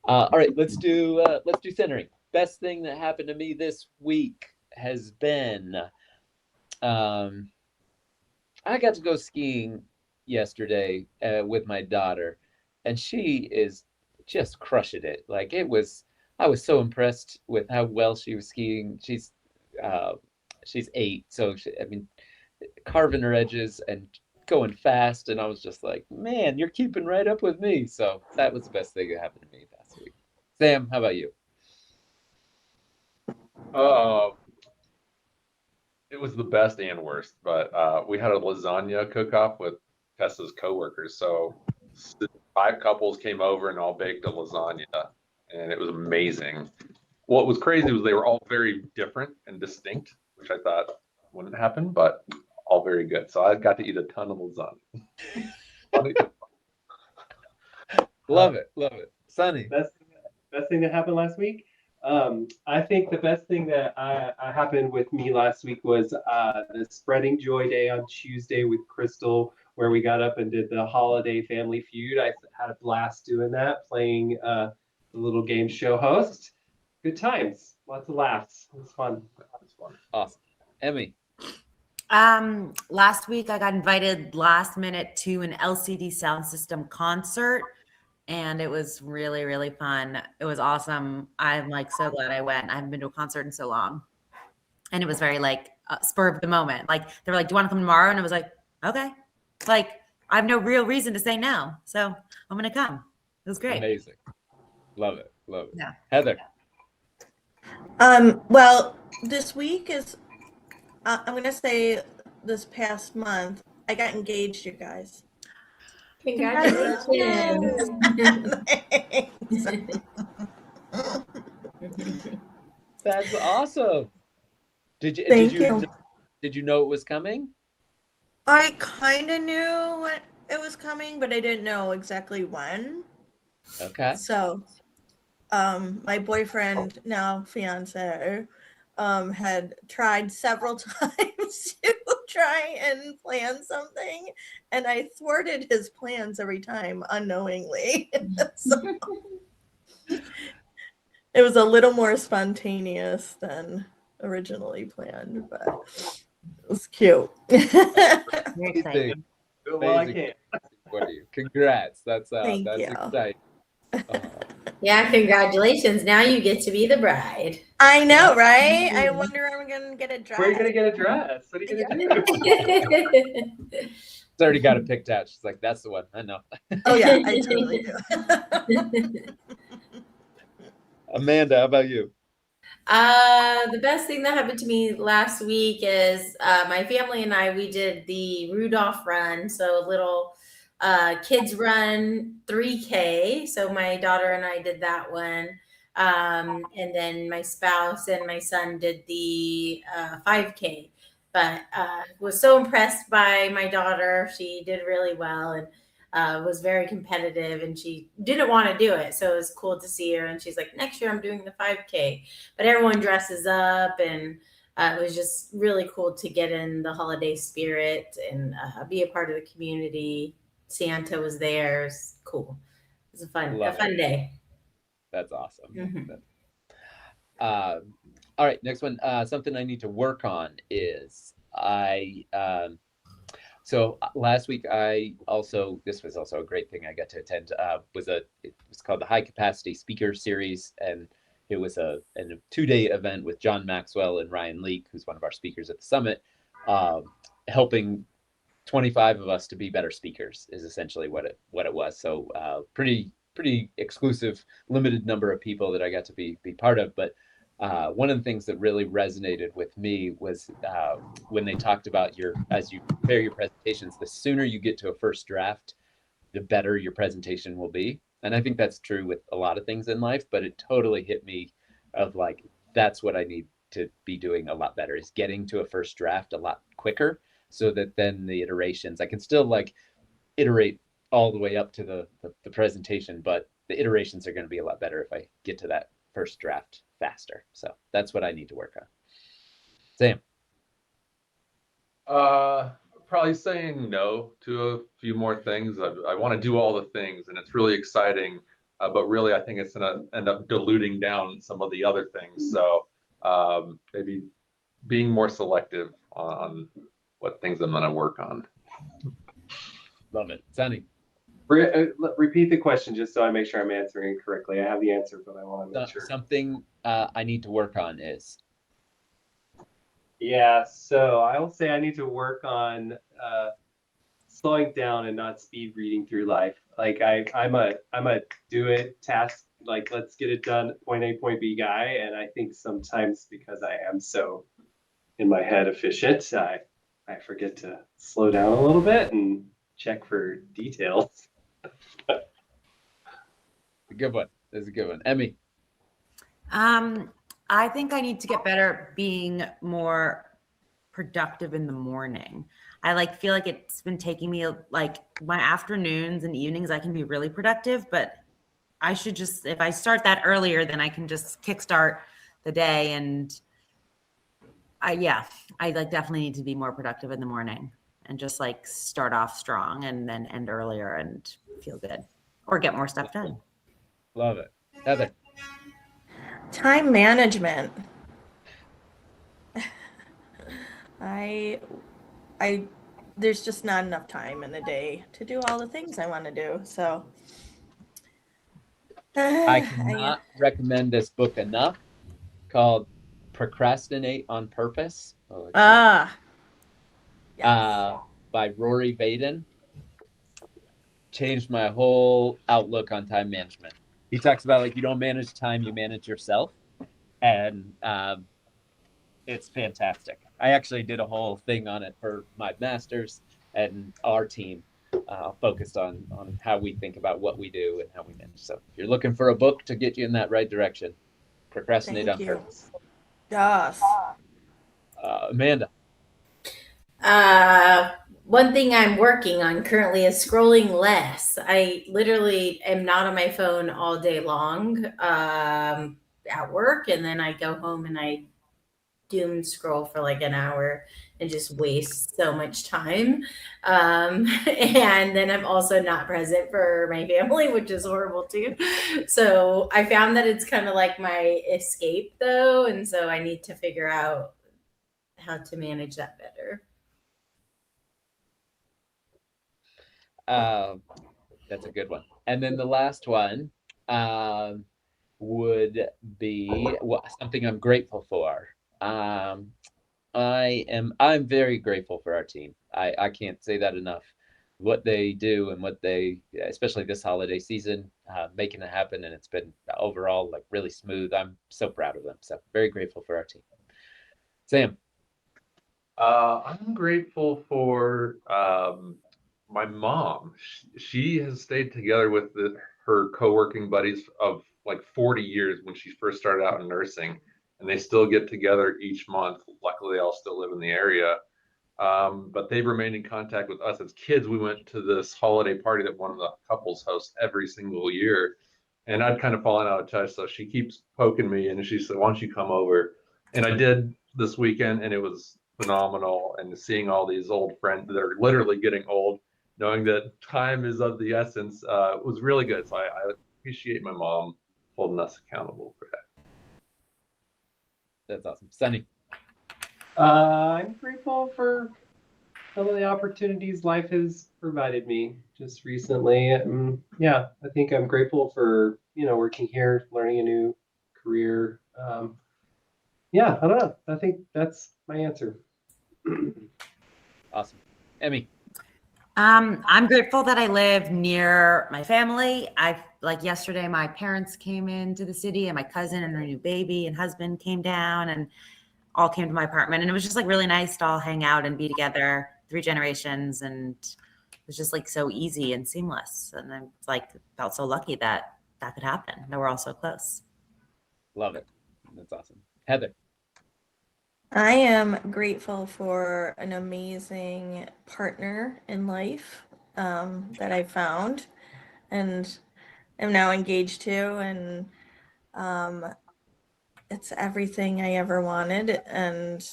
All right, let's do centering. Best thing that happened to me this week has been um, I got to go skiing yesterday with my daughter, and she is just crushing it. Like I was so impressed with how well she was skiing. Uh, she's 8, so I mean, carving her edges and going fast, and I was just like, man, you're keeping right up with me. So that was the best thing that happened to me last week. Sam, how about you? Uh, it was the best and worst, but we had a lasagna cook-off with Tessa's coworkers. So 5 couples came over and all baked a lasagna, and it was amazing. What was crazy was they were all very different and distinct, which I thought wouldn't happen, but all very good. So I got to eat a ton of lasagna. Funny. Love it, love it. Sunny. Best best thing that happened last week. I think the best thing that I happened with me last week was the Spreading Joy Day on Tuesday with Crystal, where we got up and did the holiday family feud. I had a blast doing that, playing the little game show host. Good times, lots of laughs. It was fun. Awesome. Emmy. Last week I got invited last minute to an LCD sound system concert, and it was really, really fun. It was awesome. I'm like so glad I went. I haven't been to a concert in so long. And it was very like spur of the moment. Like they were like, "Do you want to come tomorrow?" And I was like, "Okay." Like I have no real reason to say no, so I'm gonna come. It was great. Amazing. Love it. Love it. Yeah. Heather. Well, this week is, I'm going to say this past month, I got engaged, you guys. Congratulations. That's awesome. Thank you. Did you know it was coming? I kind of knew it was coming, but I didn't know exactly when. Okay. So, my boyfriend, now fiance, had tried several times to try and plan something, and I thwarted his plans every time unknowingly. So, it was a little more spontaneous than originally planned, but it was cute. Very exciting. Well, I can't. For you. Congrats. That's Thank that's you. exciting. Yeah, congratulations. Now you get to be the bride. I know, right? I wonder if I'm gonna get a dress. Where are you gonna get a dress? What are you gonna do? It's already got it picked out. She's like, that's the one. I know. Oh yeah, I totally do. Amanda, how about you? The best thing that happened to me last week is my family and we did the Rudolph run, so a little kids run 3K. So my daughter and I did that one. And then my spouse and my son did the 5K. But was so impressed by my daughter. She did really well and was very competitive, and she didn't want to do it. So it was cool to see her. And she's like, next year I'm doing the 5K. But everyone dresses up, and it was just really cool to get in the holiday spirit and be a part of the community. Santa was there. It was cool. It was a fun day. That's awesome. Mhm. All right, next one. Something I need to work on is so last week this was also a great thing I got to attend. It was called the High Capacity Speaker Series, and it was a 2-day event with John Maxwell and Ryan Leake, who's one of our speakers at the summit, helping 25 of us to be better speakers is essentially what it was. So pretty exclusive, limited number of people that I got to be part of. But one of the things that really resonated with me was when they talked about as you prepare your presentations, the sooner you get to a first draft, the better your presentation will be. And I think that's true with a lot of things in life, but it totally hit me of like, that's what I need to be doing a lot better, is getting to a first draft a lot quicker, so that then the iterations, I can still like iterate all the way up to the presentation, but the iterations are going to be a lot better if I get to that first draft faster. So that's what I need to work on. Sam. Probably saying no to a few more things. I want to do all the things, and it's really exciting but really I think it's going to end up diluting down some of the other things. So maybe being more selective on what things I'm going to work on. Love it. Sunny. Repeat the question just so I make sure I'm answering it correctly. I have the answer, but I want to make sure. Something I need to work on is. Yeah, so I'll say I need to work on slowing down and not speed reading through life. Like I'm a do it task, like let's get it done, point A, point B guy. And I think sometimes because I am so in my head efficient, I forget to slow down a little bit and check for details. A good one. That's a good one. Emmy. I think I need to get better at being more productive in the morning. I feel like it's been taking me like my afternoons and evenings, I can be really productive, but I should just, if I start that earlier, then I can just kickstart the day. And I definitely need to be more productive in the morning and just like start off strong and then end earlier and feel good or get more stuff done. Love it. Heather. Time management. I there's just not enough time in the day to do all the things I want to do. So I cannot recommend this book enough, called Procrastinate on Purpose. yes. By Rory Vaden. Changed my whole outlook on time management. He talks about like you don't manage time, you manage yourself. And it's fantastic. I actually did a whole thing on it for my master's, and our team focused on how we think about what we do and how we manage. So if you're looking for a book to get you in that right direction, Procrastinate Thank on you. Purpose. Yes. Amanda. One thing I'm working on currently is scrolling less. I literally am not on my phone all day long at work, and then I go home and I doom scroll for like an hour and just waste so much time. And then I'm also not present for my family, which is horrible too. So I found that it's kind of like my escape though. And so I need to figure out how to manage that better. That's a good one. And then the last one would be something I'm grateful for. I'm very grateful for our team. I can't say that enough. What they do and what they, especially this holiday season, making it happen, and it's been overall like really smooth. I'm so proud of them. So very grateful for our team. Sam. I'm grateful for my mom. She has stayed together with her co-working buddies of like 40 years when she first started out in nursing, and they still get together each month. Luckily, they all still live in the area. But they've remained in contact with us as kids. We went to this holiday party that one of the couples hosts every single year, and I'd kind of fallen out of touch. So she keeps poking me, and she said, "Why don't you come over?" And I did this weekend, and it was phenomenal. And seeing all these old friends that are literally getting old, knowing that time is of the essence, was really good. So I appreciate my mom holding us accountable for that. That's awesome. Sunny. I'm grateful for some of the opportunities life has provided me just recently. Yeah, I think I'm grateful for, working here, learning a new career. Yeah, I don't know. I think that's my answer. Awesome. Emmy. I'm grateful that I live near my family. Like yesterday, my parents came into the city and my cousin and her new baby and husband came down and all came to my apartment. And it was just like really nice to all hang out and be together, 3 generations. And it was just like so easy and seamless. And I felt so lucky that could happen, that we're all so close. Love it. That's awesome. Heather. I am grateful for an amazing partner in life that I found and am now engaged to. And it's everything I ever wanted. And,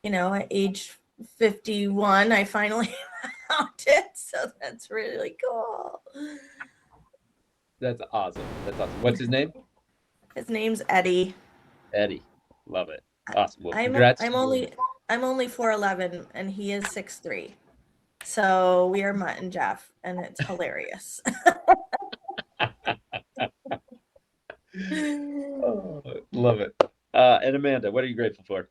at age 51, I finally found it. So that's really cool. That's awesome. That's awesome. What's his name? His name's Eddie. Eddie. Love it. Awesome. Well, I'm congrats. I'm only 4'11" and he is 6'3". So we are Mutt and Jeff, and it's hilarious. Oh, love it. And Amanda, what are you grateful for?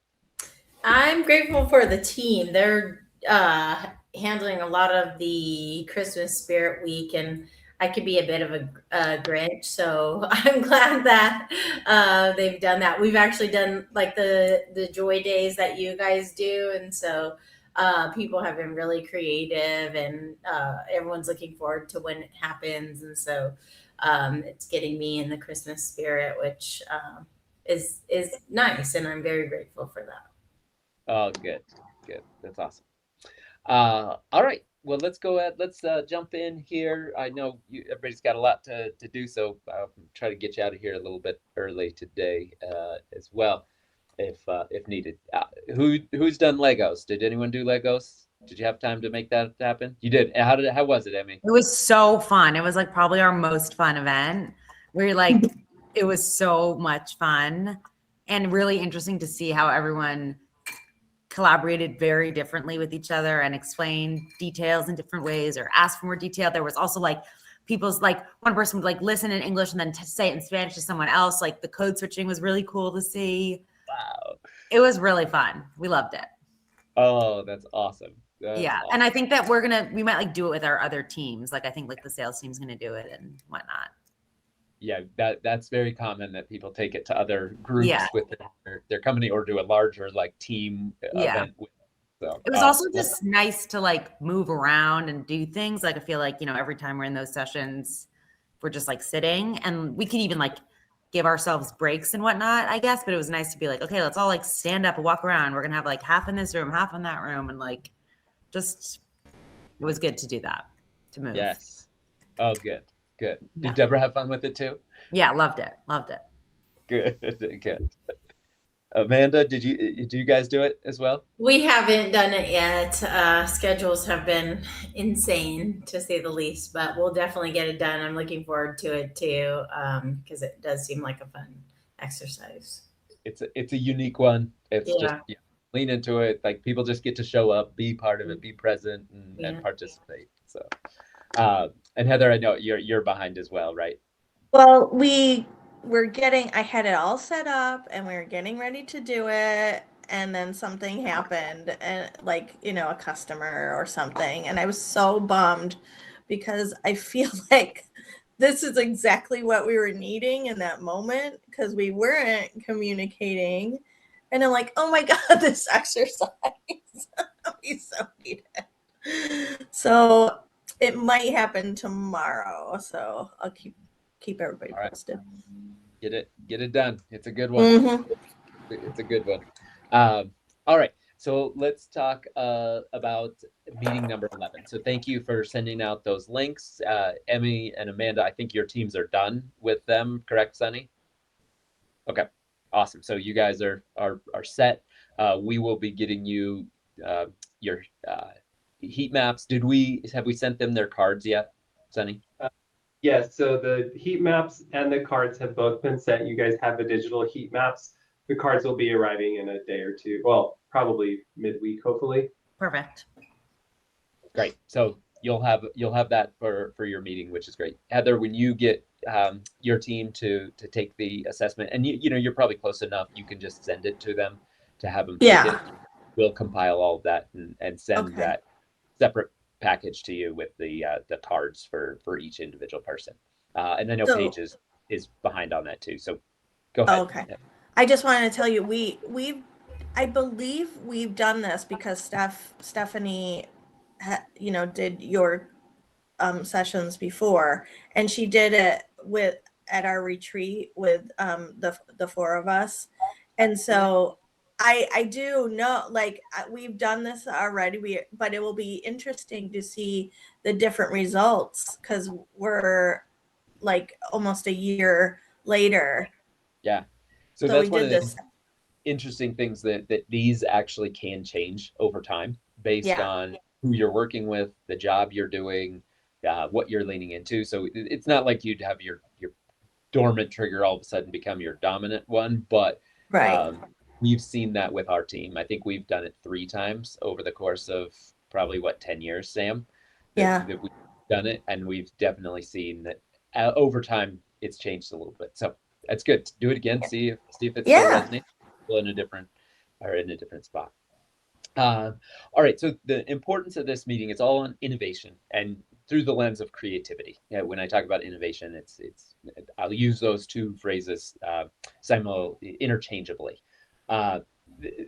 I'm grateful for the team. They're handling a lot of the Christmas spirit week, and I could be a bit of a Grinch. So I'm glad that they've done that. We've actually done like the joy days that you guys do, and so people have been really creative, and everyone's looking forward to when it happens, and so it's getting me in the Christmas spirit, which is nice, and I'm very grateful for that. Oh, good. Good. That's awesome. All right. Well, let's go ahead. Let's jump in here. I know everybody's got a lot to do, so I'll try to get you out of here a little bit early today as well, if needed. Who's done Legos? Did anyone do Legos? Did you have time to make that happen? You did. How was it, Emmy? It was so fun. It was like probably our most fun event. We're like, it was so much fun and really interesting to see how everyone collaborated very differently with each other and explained details in different ways or asked for more detail. There was also like people's like one person would like listen in English and then say it in Spanish to someone else. Like the code switching was really cool to see. Wow. It was really fun. We loved it. Oh, that's awesome. Yeah. Awesome. And I think that we might like do it with our other teams. Like I think like the sales team's going to do it and whatnot. Yeah, that's very common that people take it to other groups with their company or do a larger like team event. So it was also just nice to like move around and do things. Like I feel like, every time we're in those sessions, we're just like sitting, and we could even like give ourselves breaks and whatnot, I guess. But it was nice to be like, okay, let's all like stand up and walk around. We're gonna have like half in this room, half in that room, and like it was good to do that, to move. Yes. Oh, good. Did Yeah. Deborah have fun with it too? Yeah, loved it. Good. Amanda, do you guys do it as well? We haven't done it yet. Schedules have been insane, to say the least, but we'll definitely get it done. I'm looking forward to it too, because it does seem like a fun exercise. It's a unique one. It's just lean into it. Like people just get to show up, be part of it, be present, and participate. So, and Heather, I know you're behind as well, right? Well, I had it all set up and we were getting ready to do it. And then something happened, and like, a customer or something. And I was so bummed because I feel like this is exactly what we were needing in that moment because we weren't communicating. And I'm like, oh my God, this exercise. We so need it. So it might happen tomorrow. So I'll keep everybody posted. Get it done. It's a good one. Mm-hmm. It's a good one. All right. So let's talk about meeting number 11. So thank you for sending out those links. Emmy and Amanda, I think your teams are done with them, correct, Sunny? Okay. Awesome. So you guys are set. We will be getting you your heat maps. Have we sent them their cards yet, Sunny? Yes, so the heat maps and the cards have both been sent. You guys have the digital heat maps. The cards will be arriving in a day or two. Well, probably midweek, hopefully. Perfect. Great. So you'll have that for your meeting, which is great. Heather, when you get your team to take the assessment, and you're probably close enough, you can just send it to them to have them take it. We'll compile all of that and send that separate package to you with the cards for each individual person. And I know Paige is behind on that too. So go ahead. Okay. I just wanted to tell you, I believe we've done this because Stephanie, did your sessions before, and she did it at our retreat with the four of us, and so I do know, like, we've done this already. But it will be interesting to see the different results because we're like almost a year later. Yeah. So that's one of the interesting things that these actually can change over time based on who you're working with, the job you're doing, what you're leaning into. So it's not like you'd have your dormant trigger all of a sudden become your dominant one, but Right. we've seen that with our team. I think we've done it 3 times over the course of probably 10 years, Sam, Yeah. that we've done it, and we've definitely seen that over time it's changed a little bit. So that's good. Do it again. See if it still Yeah. resonates. Still in a different spot. All right. So the importance of this meeting is all on innovation and through the lens of creativity. Yeah, when I talk about innovation, it's I'll use those two phrases interchangeably. Uh,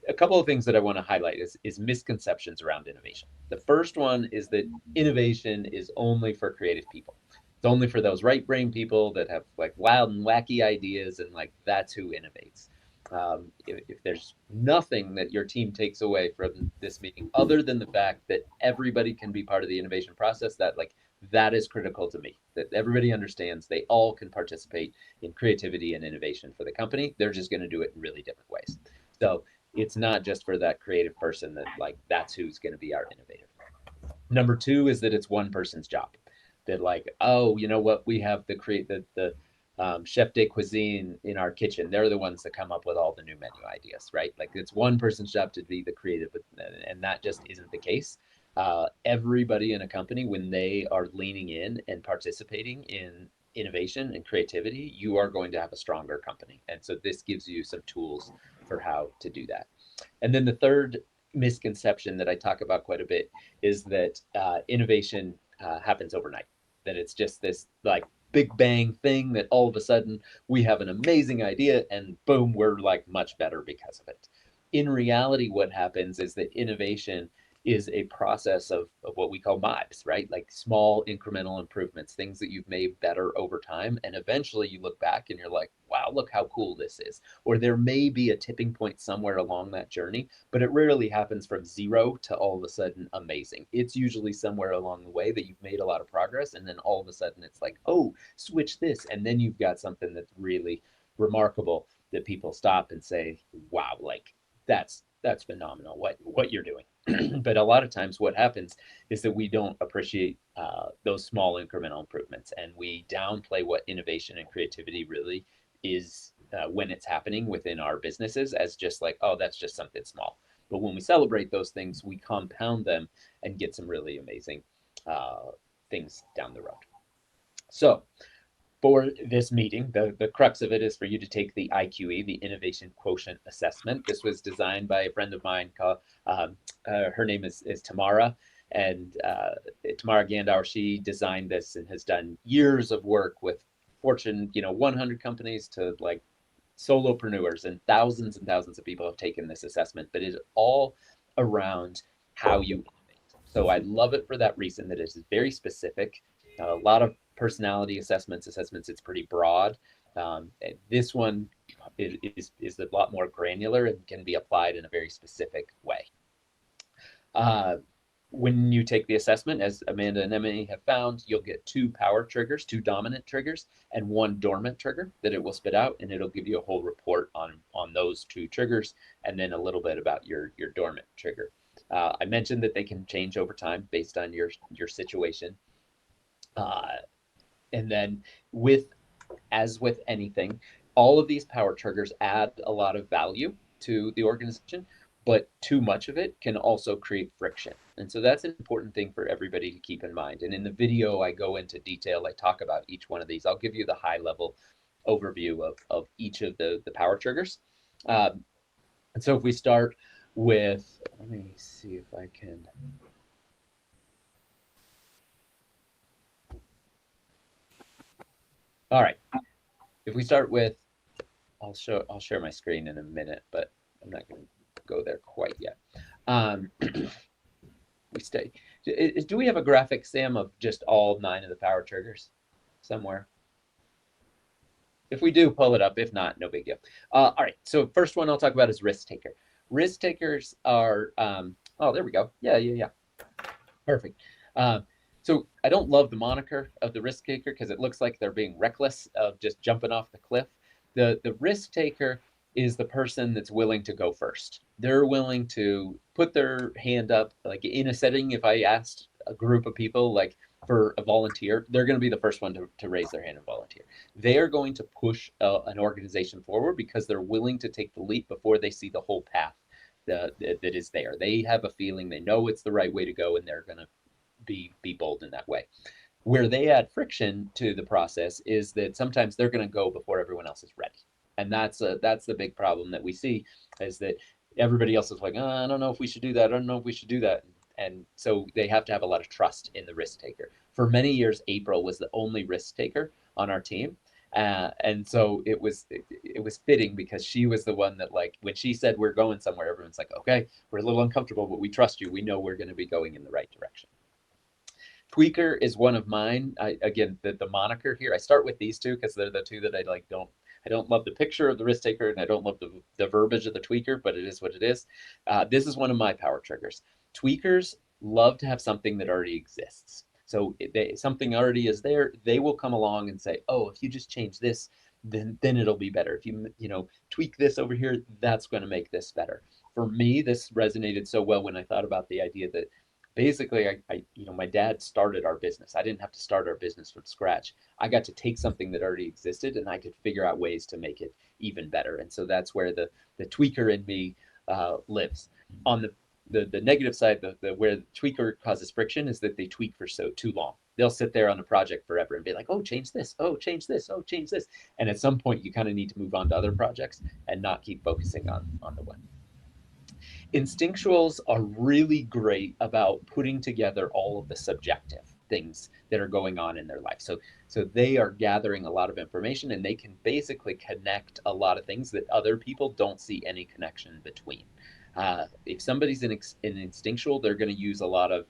a couple of things that I want to highlight is misconceptions around innovation. The first one is that innovation is only for creative people. It's only for those right brain people that have like wild and wacky ideas, and like that's who innovates. If there's nothing that your team takes away from this meeting other than the fact that everybody can be part of the innovation process, that is critical to me, that everybody understands they all can participate in creativity and innovation for the company. They're just going to do it in really different ways. So it's not just for that creative person that that's who's going to be our innovator. Number 2 is that it's one person's job. That oh, you know what, we have the chef de cuisine in our kitchen. They're the ones that come up with all the new menu ideas, right? Like it's one person's job to be the creative, and that just isn't the case. Everybody in a company, when they are leaning in and participating in innovation and creativity, you are going to have a stronger company. And so this gives you some tools for how to do that. And then the third misconception that I talk about quite a bit is that innovation happens overnight, that it's just this big bang thing that all of a sudden we have an amazing idea and boom, we're much better because of it. In reality, what happens is that innovation is a process of what we call MIBEs, right? Like small incremental improvements, things that you've made better over time. And eventually you look back and you're like, wow, look how cool this is. Or there may be a tipping point somewhere along that journey, but it rarely happens from 0 to all of a sudden amazing. It's usually somewhere along the way that you've made a lot of progress. And then all of a sudden it's like, oh, switch this. And then you've got something that's really remarkable that people stop and say, wow, that's phenomenal what you're doing. But a lot of times what happens is that we don't appreciate those small incremental improvements, and we downplay what innovation and creativity really is when it's happening within our businesses as just oh, that's just something small. But when we celebrate those things, we compound them and get some really amazing things down the road. So for this meeting, the crux of it is for you to take the IQE, the Innovation Quotient Assessment. This was designed by a friend of mine called, her name is Tamara, and Tamara Gandauer. She designed this and has done years of work with Fortune 100 companies to solopreneurs, and thousands of people have taken this assessment, but it is all around how you innovate. So I love it for that reason, that it is very specific. A lot of personality assessments, it's pretty broad. This one is a lot more granular and can be applied in a very specific way. When you take the assessment, as Amanda and Emily have found, you'll get 2 power triggers, 2 dominant triggers, and 1 dormant trigger that it will spit out, and it'll give you a whole report on those 2 triggers, and then a little bit about your dormant trigger. I mentioned that they can change over time based on your situation. And then as with anything, all of these power triggers add a lot of value to the organization, but too much of it can also create friction. And so that's an important thing for everybody to keep in mind. And in the video, I go into detail, I talk about each one of these. I'll give you the high level overview of each of the power triggers. And so if we start with, let me see if I can. All right, if we start with, I'll share my screen in a minute, but I'm not going to go there quite yet. Do we have a graphic, Sam, of just all 9 of the power triggers somewhere? If we do, pull it up. If not, no big deal. All right, so first one I'll talk about is risk taker. Risk takers are, oh, there we go. Yeah. Perfect. So I don't love the moniker of the risk taker because it looks like they're being reckless of just jumping off the cliff. The risk taker is the person that's willing to go first. They're willing to put their hand up, in a setting. If I asked a group of people, for a volunteer, they're going to be the first one to raise their hand and volunteer. They are going to push an organization forward because they're willing to take the leap before they see the whole path that is there. They have a feeling, they know it's the right way to go, and they're going to be bold in that way. Where they add friction to the process is that sometimes they're going to go before everyone else is ready. And that's the big problem that we see, is that everybody else is like, oh, I don't know if we should do that. I don't know if we should do that. And so they have to have a lot of trust in the risk taker. For many years, April was the only risk taker on our team. And so it was fitting, because she was the one that, like, when she said we're going somewhere, everyone's like, okay, we're a little uncomfortable, but we trust you. We know we're going to be going in the right direction. Tweaker is one of mine. Again, the moniker here, I start with these two because they're the two that I don't love the picture of the risk taker, and I don't love the verbiage of the tweaker, but it is what it is. This is one of my power triggers. Tweakers love to have something that already exists. So if something already is there, they will come along and say, oh, if you just change this, then it'll be better. If you tweak this over here, that's going to make this better. For me, this resonated so well when I thought about the idea that basically my dad started our business. I didn't have to start our business from scratch. I got to take something that already existed, and I could figure out ways to make it even better. And so that's where the tweaker in me lives. On the negative side, where the tweaker causes friction is that they tweak for too long. They'll sit there on a project forever and be like, oh, change this, oh, change this, oh, change this. And at some point you kind of need to move on to other projects and not keep focusing on the one. Instinctuals are really great about putting together all of the subjective things that are going on in their life. So they are gathering a lot of information, and they can basically connect a lot of things that other people don't see any connection between. If somebody's an instinctual, they're going to use a lot of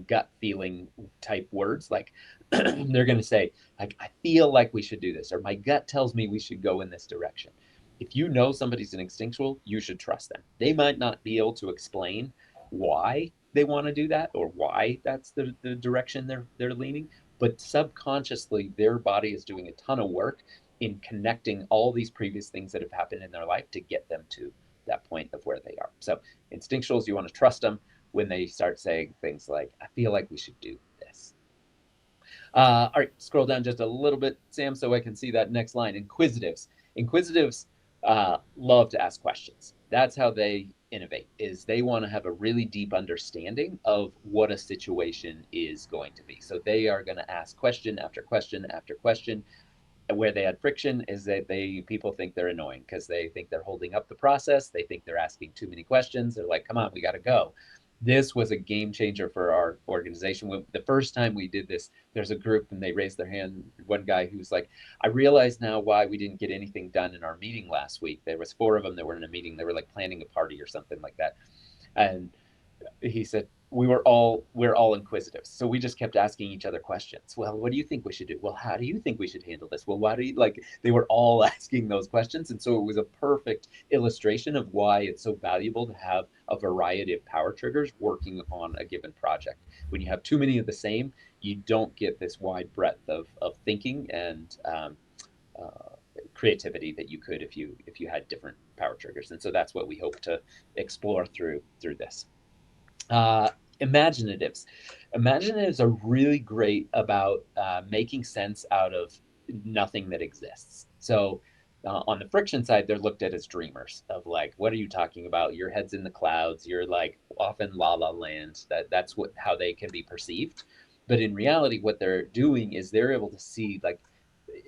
gut feeling type words. Like they're going to say, like, I feel like we should do this, or my gut tells me we should go in this direction. If you know somebody's an instinctual, you should trust them. They might not be able to explain why they want to do that or why that's the direction they're leaning, but subconsciously their body is doing a ton of work in connecting all these previous things that have happened in their life to get them to that point of where they are. So instinctuals, you want to trust them when they start saying things like, I feel like we should do this. All right, scroll down just a little bit, Sam, so I can see that next line. Inquisitives love to ask questions. That's how they innovate, is they want to have a really deep understanding of what a situation is going to be. So they are going to ask question after question after question. Where they had friction is that people think they're annoying because they think they're holding up the process. They think they're asking too many questions. They're like, come on, we got to go. This was a game changer for our organization. The first time we did this, there's a group and they raised their hand. One guy who's like, I realize now why we didn't get anything done in our meeting last week. There was 4 of them that were in a meeting. They were like planning a party or something like that. And he said, we're all inquisitive. So we just kept asking each other questions. Well, what do you think we should do? Well, how do you think we should handle this? Well, why do you they were all asking those questions. And so it was a perfect illustration of why it's so valuable to have a variety of power triggers working on a given project. When you have too many of the same, you don't get this wide breadth of thinking and creativity that you could if you had different power triggers. And so that's what we hope to explore through this. Imaginatives are really great about making sense out of nothing that exists. So on the friction side, they're looked at as dreamers of like, what are you talking about? Your head's in the clouds. You're like off in la la land. That's how they can be perceived. But in reality, what they're doing is they're able to see, like,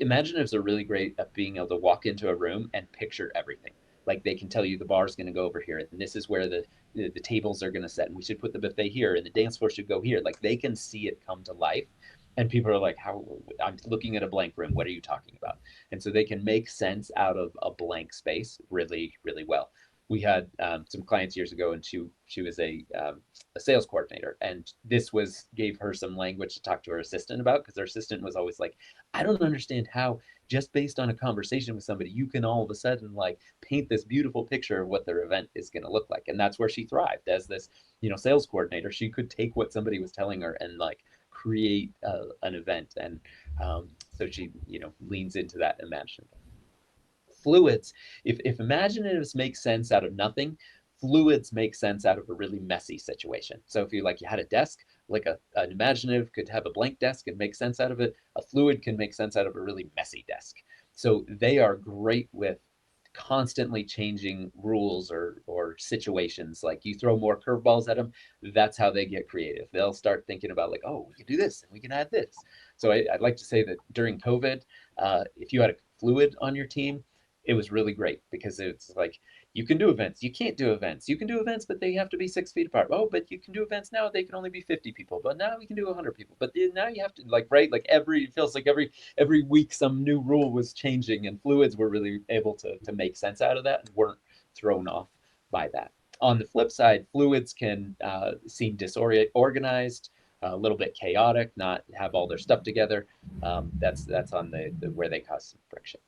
imaginatives are really great at being able to walk into a room and picture everything. Like they can tell you the bar's going to go over here, and this is where the tables are going to set, and we should put the buffet here, and the dance floor should go here. Like they can see it come to life, and people are like, "How? I'm looking at a blank room. What are you talking about?" And so they can make sense out of a blank space really, really well. We had some clients years ago, and she was a sales coordinator, and this gave her some language to talk to her assistant about, because her assistant was always like, I don't understand how just based on a conversation with somebody you can all of a sudden like paint this beautiful picture of what their event is going to look like. And that's where she thrived as this sales coordinator. She could take what somebody was telling her and like create an event, and so she leans into that imaginative. Fluids, if imaginatives make sense out of nothing, fluids make sense out of a really messy situation. So if you had a desk, like an imaginative could have a blank desk and make sense out of it. A fluid can make sense out of a really messy desk. So they are great with constantly changing rules or situations. Like you throw more curveballs at them, that's how they get creative. They'll start thinking about like, oh, we can do this and we can add this. So I'd like to say that during COVID, if you had a fluid on your team, it was really great because it's like you can do events, you can't do events, you can do events, but they have to be 6 feet apart. Oh, but you can do events now, they can only be 50 people, but now we can do 100 people. But now you have to like, right, like it feels like every week some new rule was changing, and fluids were really able to make sense out of that and weren't thrown off by that. On the flip side, fluids can seem disorganized, a little bit chaotic, not have all their stuff together. That's on the where they cause some friction.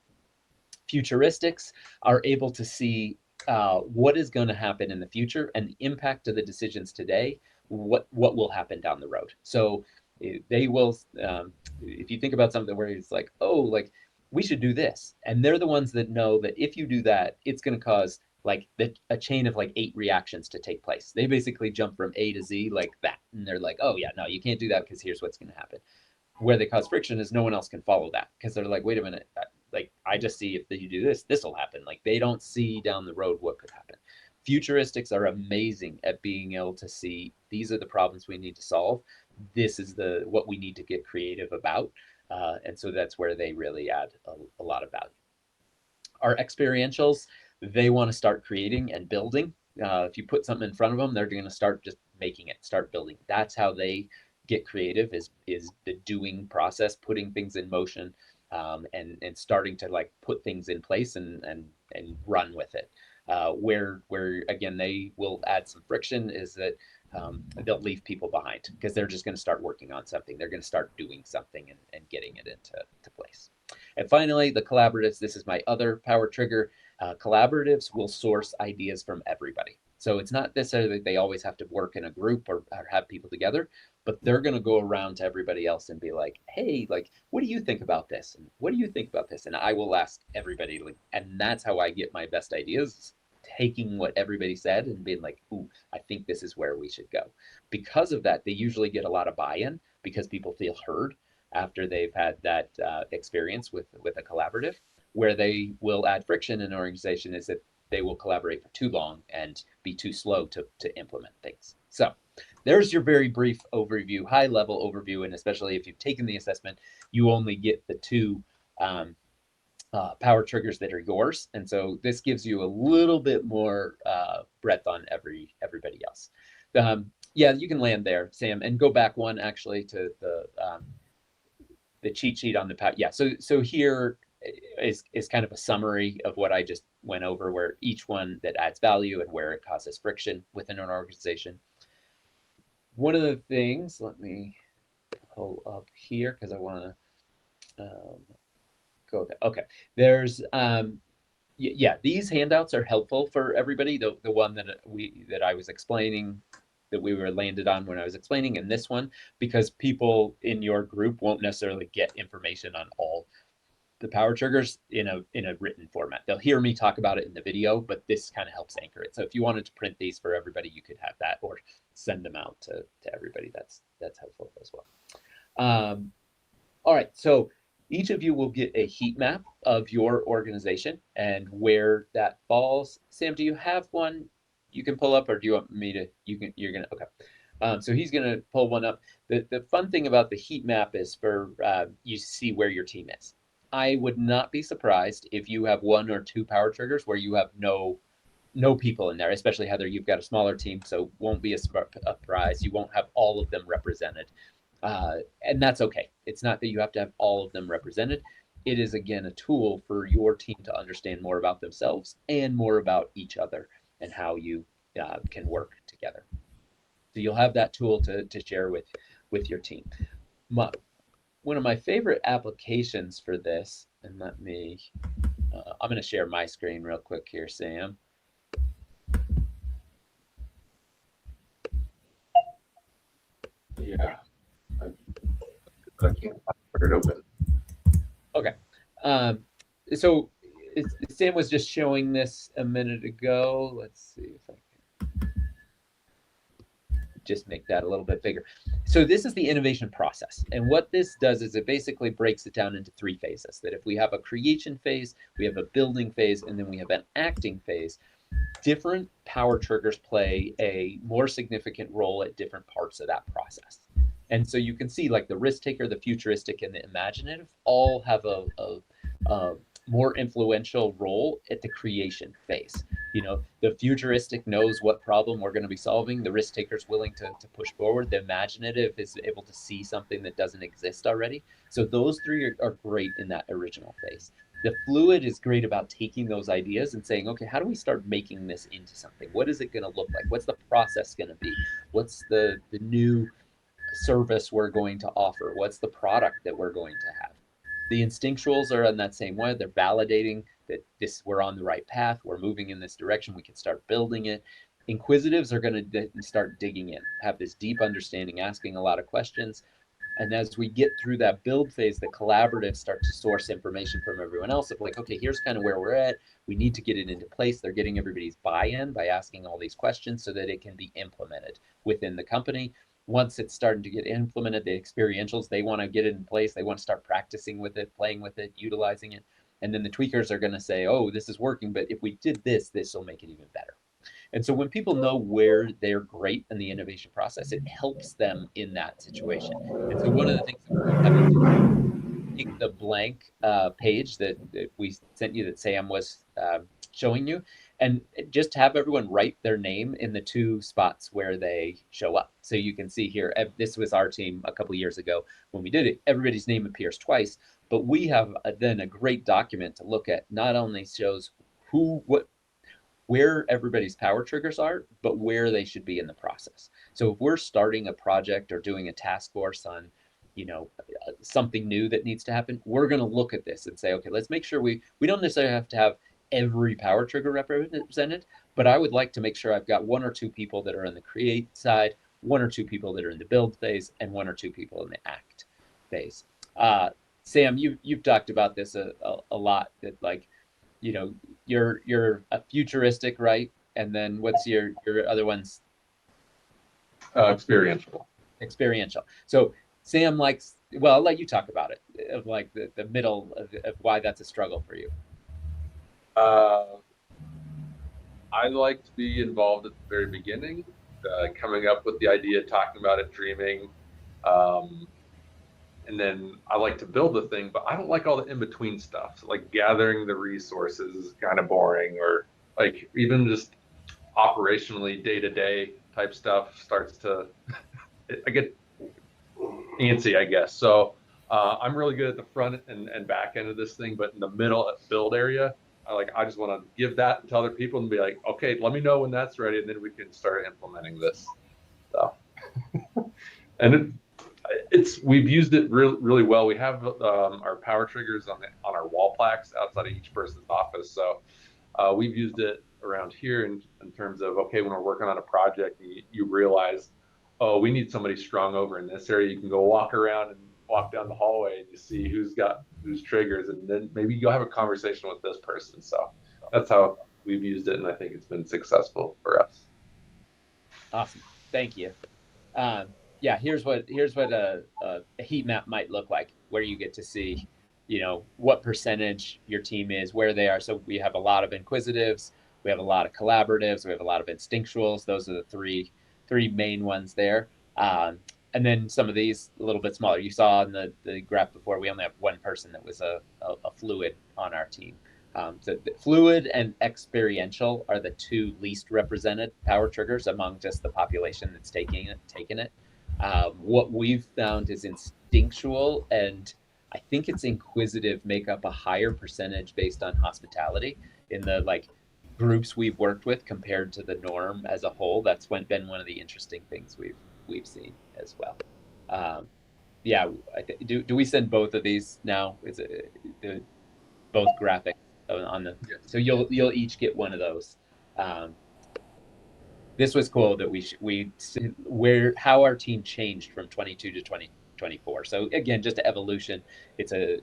Futuristics are able to see what is going to happen in the future and the impact of the decisions today, what will happen down the road. So they will, if you think about something where it's like, oh, like we should do this, and they're the ones that know that if you do that, it's going to cause like a chain of like 8 reactions to take place. They basically jump from A to Z like that, and they're like, oh yeah, no, you can't do that because here's what's going to happen. Where they cause friction is no one else can follow that because they're like, wait a minute, like I just see if you do this, this will happen. Like they don't see down the road what could happen. Futuristics are amazing at being able to see these are the problems we need to solve. This is what we need to get creative about. And so that's where they really add a lot of value. Our experientials, they want to start creating and building. If you put something in front of them, they're going to start just making it, start building. That's how they get creative, is the doing process, putting things in motion, and starting to like put things in place and run with it. Where again they will add some friction is that they'll leave people behind because they're just going to start working on something. They're going to start doing something and getting it into place. And finally, the collaboratives. This is my other power trigger. Collaboratives will source ideas from everybody. So it's not necessarily that they always have to work in a group or have people together, but they're going to go around to everybody else and be like, hey, like, what do you think about this? And what do you think about this? And I will ask everybody, like, and that's how I get my best ideas, taking what everybody said and being like, ooh, I think this is where we should go. Because of that, they usually get a lot of buy-in because people feel heard after they've had that experience with a collaborative. Where they will add friction in an organization is that they will collaborate for too long and be too slow to implement things. So there's your very brief overview, high level overview. And especially if you've taken the assessment, you only get the 2 power triggers that are yours. And so this gives you a little bit more breadth on everybody else. Yeah, you can land there, Sam, and go back one actually to the cheat sheet on the power. Yeah, so here is kind of a summary of what I just went over, where each one that adds value and where it causes friction within an organization. One of the things, let me pull up here because I want to go there. Okay, there's yeah, these handouts are helpful for everybody. The one that I was explaining, that we were landed on when I was explaining, and this one, because people in your group won't necessarily get information on all the power triggers in a written format. They'll hear me talk about it in the video, but this kind of helps anchor it. So if you wanted to print these for everybody, you could have that, or send them out to everybody. That's helpful as well. All right, so each of you will get a heat map of your organization and where that falls. Sam, do you have one you can pull up, or do you want me to? You're gonna, okay. So he's gonna pull one up. The fun thing about the heat map is for you see where your team is. I would not be surprised if you have 1 or 2 power triggers where you have no people in there, especially Heather, you've got a smaller team, so won't be a surprise. You won't have all of them represented. And that's okay. It's not that you have to have all of them represented. It is, again, a tool for your team to understand more about themselves and more about each other and how you can work together. So you'll have that tool to share with your team. One of my favorite applications for this, and let me, I'm going to share my screen real quick here, Sam. Yeah. I can't put it open. Okay. So Sam was just showing this a minute ago. Let's see if I can. just make that a little bit bigger. So this is the innovation process. And what this does is it basically breaks it down into 3 phases. That if we have a creation phase, we have a building phase, and then we have an acting phase, different power triggers play a more significant role at different parts of that process. And so you can see like the risk taker, the futuristic, and the imaginative all have a more influential role at the creation phase. You know, the futuristic knows what problem we're going to be solving. The risk taker is willing to push forward. The imaginative is able to see something that doesn't exist already. So those 3 are great in that original phase. The fluid is great about taking those ideas and saying, okay, how do we start making this into something? What is it going to look like? What's the process going to be? What's the new service we're going to offer? What's the product that we're going to have? The instinctuals are in that same way. They're validating that we're on the right path. We're moving in this direction. We can start building it. Inquisitives are going to start digging in, have this deep understanding, asking a lot of questions. And as we get through that build phase, the collaboratives start to source information from everyone else of like, okay, here's kind of where we're at. We need to get it into place. They're getting everybody's buy-in by asking all these questions so that it can be implemented within the company. Once it's starting to get implemented, the experientials, they want to get it in place. They want to start practicing with it, playing with it, utilizing it. And then the tweakers are going to say, oh, this is working, but if we did this, this will make it even better. And so when people know where they're great in the innovation process, it helps them in that situation. And so one of the things that we're having to take the blank page that we sent you that Sam was showing you, and just have everyone write their name in the 2 spots where they show up. So you can see here, this was our team a couple of years ago when we did it. Everybody's name appears twice, but we have then a great document to look at. Not only shows where everybody's power triggers are, but where they should be in the process. So if we're starting a project or doing a task force on, you know, something new that needs to happen, we're going to look at this and say, okay, let's make sure we don't necessarily have to have every power trigger represented, but I would like to make sure I've got 1 or 2 people that are in the create side, 1 or 2 people that are in the build phase, and 1 or 2 people in the act phase. Sam, you've talked about this a lot, that like, you know, you're a futuristic, right? And then what's your other ones? Experiential. Experiential. So Sam likes, well, I'll let you talk about it, of like the middle of why that's a struggle for you. I like to be involved at the very beginning, coming up with the idea, talking about it, dreaming. And then I like to build the thing, but I don't like all the in-between stuff. So like gathering the resources is kind of boring, or like even just operationally day-to-day type stuff starts to, I get antsy, I guess. So I'm really good at the front and back end of this thing, but in the middle build area, I just want to give that to other people and be like, okay, let me know when that's ready, and then we can start implementing this. So, and we've used it really well. We have our power triggers on our wall plaques outside of each person's office. So we've used it around here in terms of, okay, when we're working on a project, you realize, oh, we need somebody strong over in this area. You can go walk around and walk down the hallway and you see who's triggers, and then maybe you'll have a conversation with this person. So that's how we've used it, and I think it's been successful for us. Awesome, thank you. Yeah, here's what a heat map might look like, where you get to see, you know, what percentage your team is, where they are. So we have a lot of inquisitives, we have a lot of collaboratives, we have a lot of instinctuals. Those are the three main ones there. And then some of these a little bit smaller. You saw in the graph before, we only have 1 person that was a fluid on our team. So the fluid and experiential are the 2 least represented power triggers among just the population that's taking it. What we've found is instinctual, and I think it's inquisitive, make up a higher percentage based on hospitality in the like groups we've worked with compared to the norm as a whole. That's been one of the interesting things we've seen as well. Yeah, do we send both of these now? Is it both graphics on the? Yes. So you'll each get one of those. This was cool that how our team changed from 22 to 2024. So again, just an evolution. It's an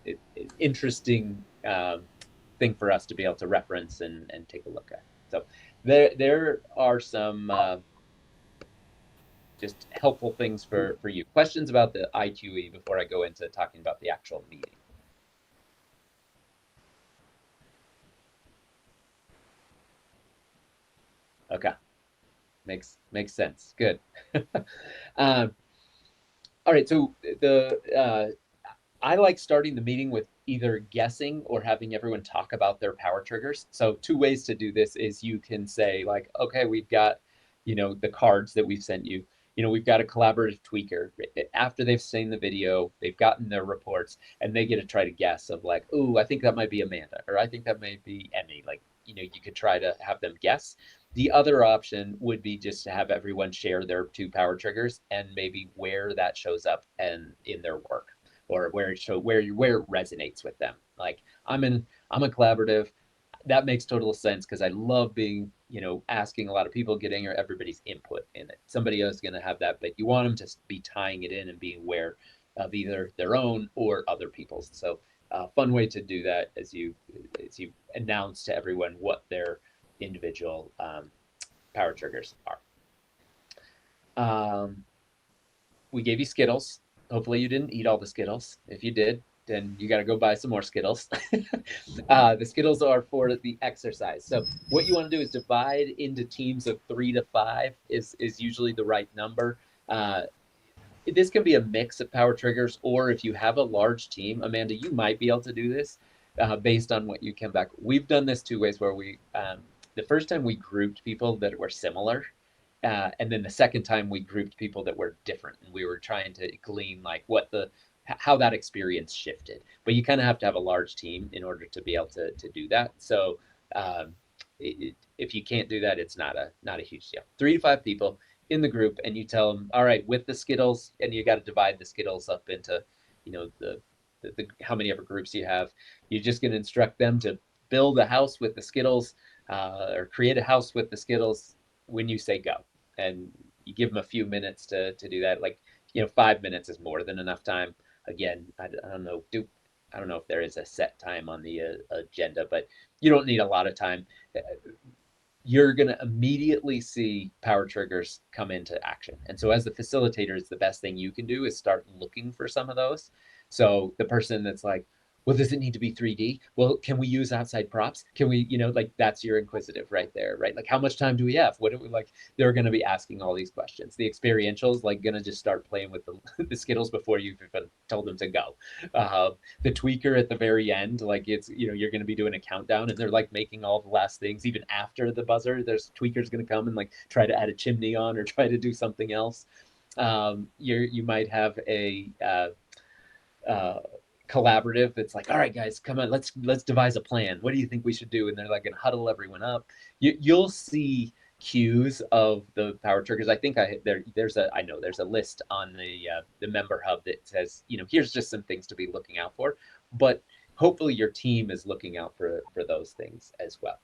interesting thing for us to be able to reference and take a look at. So there are some just helpful things for you. Questions about the IQE before I go into talking about the actual meeting? Okay, makes sense. Good. All right, so I like starting the meeting with either guessing or having everyone talk about their power triggers. So two ways to do this is you can say like, okay, we've got, the cards that we've sent you. We've got a collaborative tweaker. After they've seen the video, they've gotten their reports, and they get to try to guess of like, oh, I think that might be Amanda, or I think that might be Emmy. Like, you could try to have them guess. The other option would be just to have everyone share their two power triggers and maybe where that shows up and in their work, or where it resonates with them. Like I'm a collaborative. That makes total sense because I love being, asking a lot of people, getting everybody's input in it. Somebody else is going to have that, but you want them to be tying it in and being aware of either their own or other people's. So fun way to do that as you announce to everyone what their individual power triggers are. We gave you Skittles. Hopefully you didn't eat all the Skittles. If you did, then you got to go buy some more Skittles. The Skittles are for the exercise. So what you want to do is divide into teams of 3 to 5 is usually the right number. This can be a mix of power triggers, or if you have a large team, Amanda, you might be able to do this based on what you come back. We've done this two ways where the first time we grouped people that were similar. And then the second time we grouped people that were different, and we were trying to glean like how that experience shifted. But you kind of have to have a large team in order to be able to do that. So if you can't do that, it's not a huge deal. 3 to 5 people in the group, and you tell them, all right, with the Skittles, and you got to divide the Skittles up into, the how many ever groups you have. You're just going to instruct them to build a house with the Skittles, or create a house with the Skittles when you say go, and you give them a few minutes to do that. Like, 5 minutes is more than enough time. Again, I don't know if there is a set time on the agenda, but you don't need a lot of time. You're going to immediately see power triggers come into action. And so as the facilitators, the best thing you can do is start looking for some of those. So the person that's like, well, does it need to be 3D? Well, can we use outside props? Can we, like that's your inquisitive right there, right? Like how much time do we have? What do we like? They're going to be asking all these questions. The experientials like going to just start playing with the Skittles before you've even told them to go. The tweaker at the very end, like it's, you're going to be doing a countdown and they're like making all the last things. Even after the buzzer, there's tweakers going to come and like try to add a chimney on or try to do something else. You might have a collaborative that's like, all right guys, come on, let's devise a plan. What do you think we should do? And they're like gonna huddle everyone up. You'll see cues of the power triggers. I think there's a list on the member hub that says, here's just some things to be looking out for, but hopefully your team is looking out for those things as well.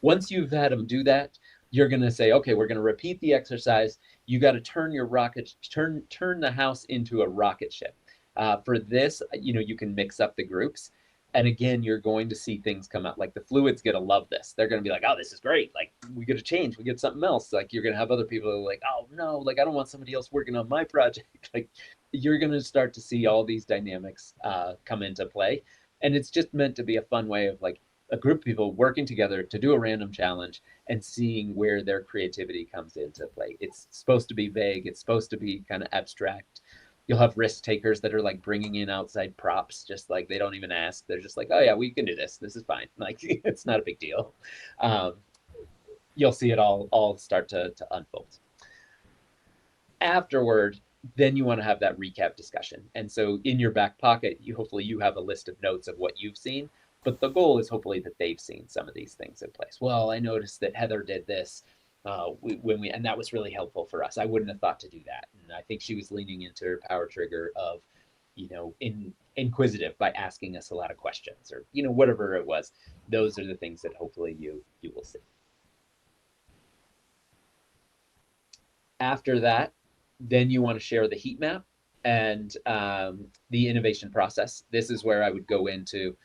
Once you've had them do that, you're going to say, okay, we're going to repeat the exercise. You got to turn the house into a rocket ship. For this, you can mix up the groups. And again, you're going to see things come out. Like the fluid's going to love this. They're going to be like, oh, this is great. Like we got to change. We get something else. Like you're going to have other people who are like, oh, no, like I don't want somebody else working on my project. Like you're going to start to see all these dynamics come into play. And it's just meant to be a fun way of like a group of people working together to do a random challenge and seeing where their creativity comes into play. It's supposed to be vague. It's supposed to be kind of abstract. You'll have risk takers that are like bringing in outside props, just like they don't even ask. They're just like, oh yeah, we can do this. This is fine. Like it's not a big deal. You'll see it all start to unfold. Afterward, then you want to have that recap discussion. And so in your back pocket, hopefully you have a list of notes of what you've seen, but the goal is hopefully that they've seen some of these things in place. Well, I noticed that Heather did this and that was really helpful for us. I wouldn't have thought to do that. And I think she was leaning into her power trigger of, inquisitive by asking us a lot of questions or, whatever it was. Those are the things that hopefully you will see. After that, then you want to share the heat map and the innovation process. This is where I would go into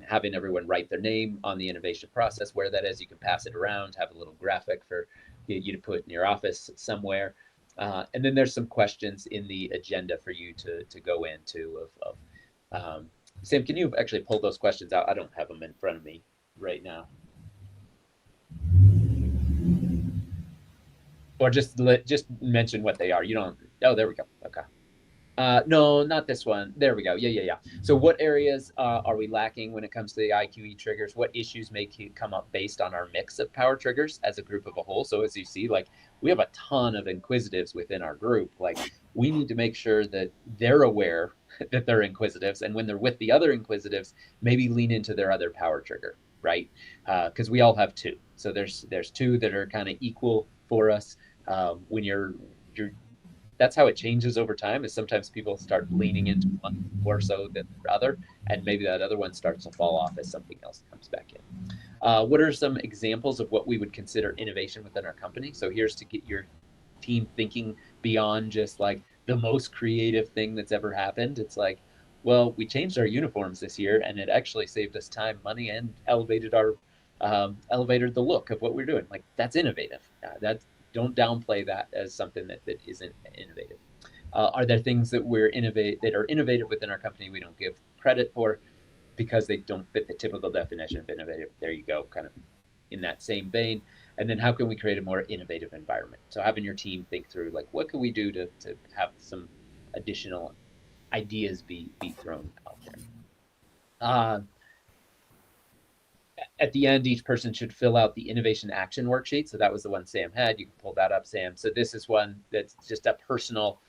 having everyone write their name on the innovation process, where that is. You can pass it around, have a little graphic for you to put in your office somewhere. And then there's some questions in the agenda for you to go into Sam, can you actually pull those questions out? I don't have them in front of me right now. Or just mention what they are. You don't. Oh, there we go. Okay. No, not this one. There we go. Yeah. So what areas are we lacking when it comes to the IQE triggers? What issues may come up based on our mix of power triggers as a group of a whole? So as you see, like we have a ton of inquisitives within our group. Like we need to make sure that they're aware that they're inquisitives. And when they're with the other inquisitives, maybe lean into their other power trigger, right? Because we all have two. So there's two that are kind of equal for us. When you're that's how it changes over time, is sometimes people start leaning into one more so than the other, and maybe that other one starts to fall off as something else comes back in. What are some examples of what we would consider innovation within our company? So here's to get your team thinking beyond just like the most creative thing that's ever happened. It's like, well, we changed our uniforms this year and it actually saved us time, money, and elevated the look of what we're doing. Like that's innovative. Don't downplay that as something that isn't innovative. Are there things that are innovative within our company we don't give credit for because they don't fit the typical definition of innovative? There you go, kind of in that same vein. And then how can we create a more innovative environment? So having your team think through like what can we do to have some additional ideas be thrown out there. At the end, each person should fill out the innovation action worksheet. So that was the one Sam had. You can pull that up, Sam. So this is one that's just a personal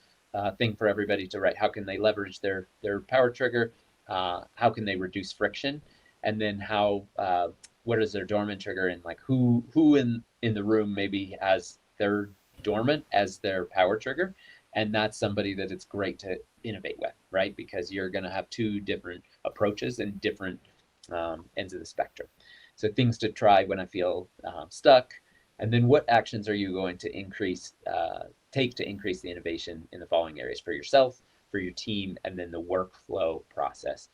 thing for everybody to write. How can they leverage their power trigger? How can they reduce friction? And then what is their dormant trigger? And like who in the room maybe has their dormant as their power trigger? And that's somebody that it's great to innovate with, right? Because you're going to have two different approaches and different ends of the spectrum. So things to try when I feel stuck. And then what actions are you going to take to increase the innovation in the following areas for yourself, for your team, and then the workflow process.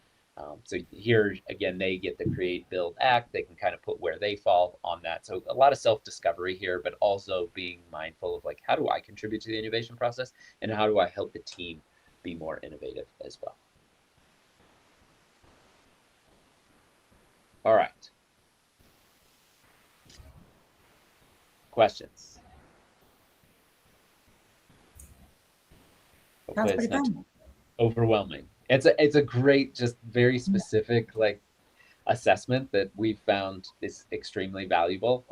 So here, again, they get the create, build, act. They can kind of put where they fall on that. So a lot of self-discovery here, but also being mindful of like, how do I contribute to the innovation process? And how do I help the team be more innovative as well? All right. Questions? Hopefully it's not overwhelming. It's a great, just very specific like assessment that we found is extremely valuable,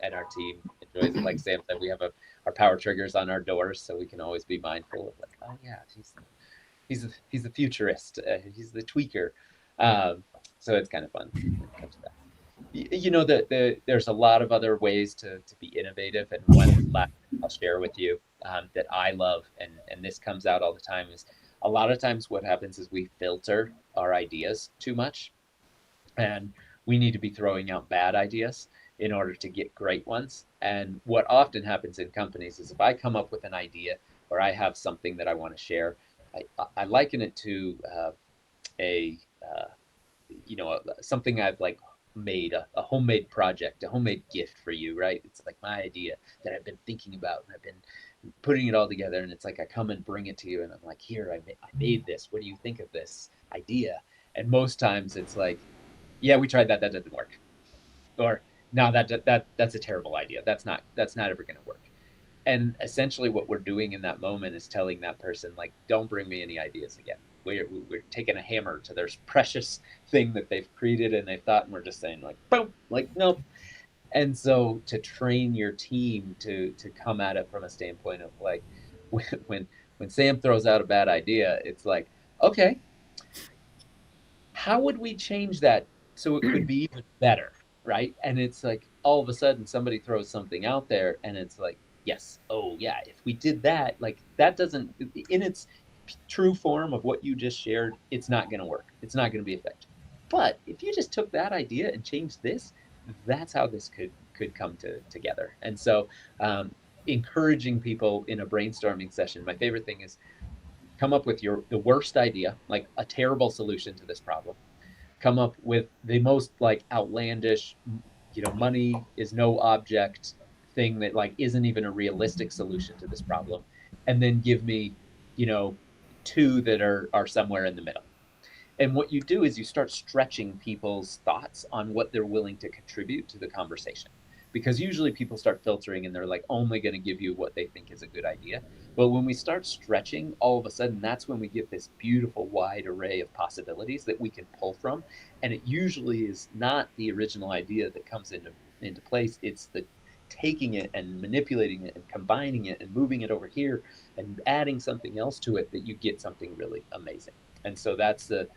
and our team enjoys it. Like Sam said, we have our power triggers on our doors, so we can always be mindful of like, oh yeah, he's the futurist, he's the tweaker. So it's kind of fun when it comes to that. You know that there's a lot of other ways to be innovative, and one last I'll share with you that I love, and this comes out all the time, is a lot of times what happens is we filter our ideas too much, and we need to be throwing out bad ideas in order to get great ones. And what often happens in companies is if I come up with an idea or I have something that I want to share, I liken it to something I've like made a homemade project, a homemade gift for you, right? It's like my idea that I've been thinking about and I've been putting it all together, and it's like I come and bring it to you and I'm like, here, I made this, what do you think of this idea? And most times it's like, yeah, we tried that didn't work, or no, that's a terrible idea, that's not ever going to work. And essentially what we're doing in that moment is telling that person like, don't bring me any ideas again. We're taking a hammer to their precious thing that they've created and they've thought, and we're just saying like, boom, like, nope. And so to train your team to come at it from a standpoint of like, when Sam throws out a bad idea, it's like, okay, how would we change that so it could be even better, right? And it's like all of a sudden somebody throws something out there and it's like, yes, oh yeah, if we did that, like that doesn't, in its true form of what you just shared, it's not going to work. It's not going to be effective. But if you just took that idea and changed this, that's how this could come together. And so encouraging people in a brainstorming session, my favorite thing is come up with the worst idea, like a terrible solution to this problem. Come up with the most like outlandish, money is no object thing that like isn't even a realistic solution to this problem. and then give me, 2 that are somewhere in the middle. And what you do is you start stretching people's thoughts on what they're willing to contribute to the conversation. Because usually people start filtering and they're like only going to give you what they think is a good idea. But when we start stretching, all of a sudden, that's when we get this beautiful wide array of possibilities that we can pull from. And it usually is not the original idea that comes into place. It's the taking it and manipulating it and combining it and moving it over here and adding something else to it that you get something really amazing. And so that's the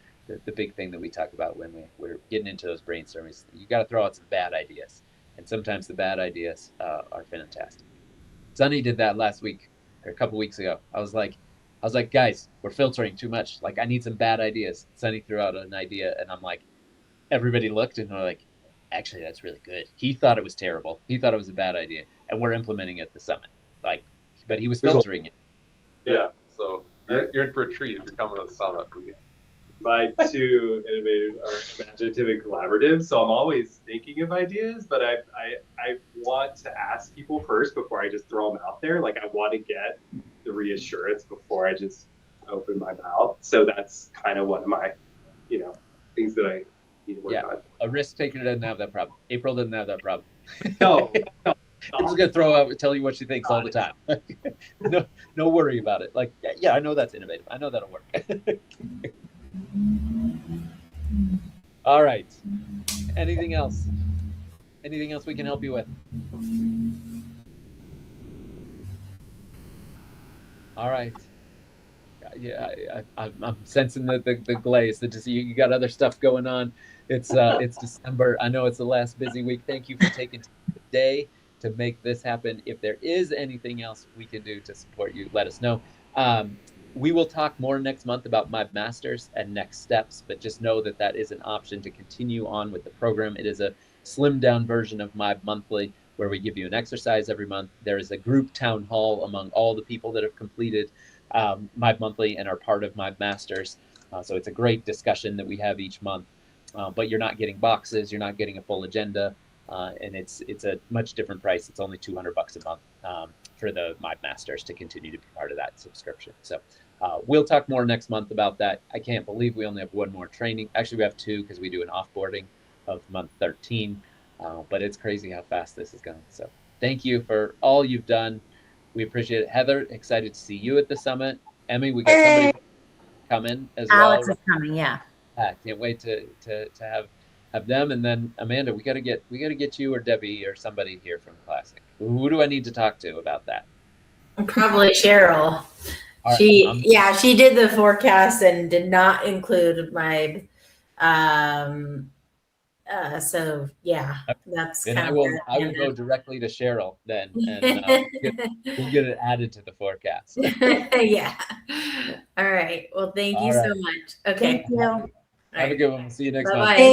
big thing that we talk about when we're getting into those brainstormings. You got to throw out some bad ideas, and sometimes the bad ideas are fantastic. Sunny did that last week or a couple weeks ago. I was like, guys, we're filtering too much. Like, I need some bad ideas. Sunny threw out an idea, and I'm like, everybody looked and they're like, actually, that's really good. He thought it was terrible. He thought it was a bad idea, and we're implementing it at the summit. Like, but he was filtering it. Yeah. So you're in for a treat if you're coming to the summit. My 2 innovative are imaginative and collaborative. So I'm always thinking of ideas, but I want to ask people first before I just throw them out there. Like, I want to get the reassurance before I just open my mouth. So that's kind of one of my, things that I need to work on. A risk taker doesn't have that problem. April doesn't have that problem. No. She's gonna throw out, tell you what she thinks all the time. No worry about it. Like, yeah, I know that's innovative. I know that'll work. All right. Anything else? Anything else we can help you with? All right. Yeah, I'm sensing the glaze. You got other stuff going on. It's December. I know it's the last busy week. Thank you for taking the day to make this happen. If there is anything else we can do to support you, let us know. We will talk more next month about MIBE Masters and next steps, but just know that is an option to continue on with the program. It is a slimmed down version of MIBE Monthly, where we give you an exercise every month. There is a group town hall among all the people that have completed MIBE Monthly and are part of MIBE Masters. So it's a great discussion that we have each month, but you're not getting boxes, you're not getting a full agenda, and it's a much different price. It's only $200 a month for the MIBE Masters to continue to be part of that subscription. So we'll talk more next month about that. I can't believe we only have 1 more training. Actually, we have 2 because we do an offboarding of month 13. But it's crazy how fast this is going. So thank you for all you've done. We appreciate it. Heather, excited to see you at the summit. Emmy, we got somebody come in as Alex well. is coming, yeah. Can't wait to have them. And then Amanda, we gotta get you or Debbie or somebody here from Classic. Who do I need to talk to about that? Probably Cheryl. Right, She did the forecast and did not include my so yeah, that's then kind I will go directly to Cheryl then, and we'll get it added to the forecast. Yeah. All right. Well, thank you so much. Okay. Thank you. Have a good one. See you next Bye-bye. month. Thanks.